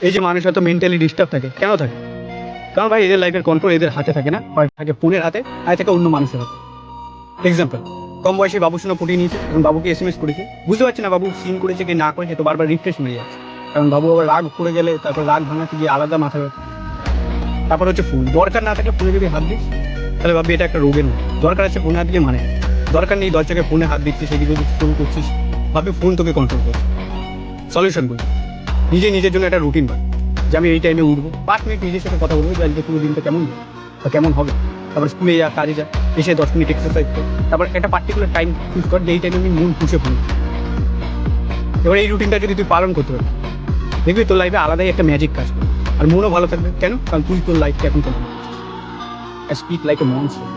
এই যে মানুষ এত মেন্টালি ডিস্টার্ব থাকে, কেন থাকে? কারণ ভাই এদের লাইফের কন্ট্রোল এদের হাতে থাকে না, হয় থাকে ফোনের হাতে, আর থাকে অন্য মানুষের হাতে। এক্সাম্পল, কম বয়সে বাবুর সঙ্গে পটিয়ে নিয়েছে, এবং বাবুকে এসএমএস করেছে, বুঝতে পারছি না বাবু সিন করেছে কি না করেছে, তো বারবার রিফ্রেশ হয়ে যাচ্ছে। কারণ বাবু আবার রাগ করে গেলে তারপর রাগ ভাঙাতে গিয়ে আলাদা মাথা ব্যথা। তারপর হচ্ছে ফোন, দরকার না থাকলে ফোনে যদি হাত দিস তাহলে ভাববি এটা একটা রোগের মতো। দরকার আছে ফোনে হাত দিয়ে মানে দরকার নেই, 10 জায়গায় ফোনে হাত দিচ্ছিস, সেদিকে যদি স্ক্রোল করছিস, ভাববি ফোন তোকে কন্ট্রোল করছে। সলিউশন বলি, নিজের জন্য একটা রুটিন বান, যে আমি এই টাইমে উঠবো, 5 মিনিট নিজের সাথে কথা বলবো যে আজকে পুরো দিনটা কেমন বা কেমন হবে। তারপর স্কুলে যা, কাজে যা, এসে 10 মিনিট এক্সারসাইজ কর। তারপর একটা পার্টিকুলার টাইম চুজ কর যে এই টাইমে আমি মন খুশে পড়ি। এবার এই রুটিনটা যদি তুই পালন করতে পারিস, দেখবি তোর লাইফে আলাদাই একটা ম্যাজিক কাজ করবে, আর মনও ভালো থাকবে। কেন? কারণ তুই তোর লাইফকে এখন কন্ট্রোল করছিস। Speak like a monster.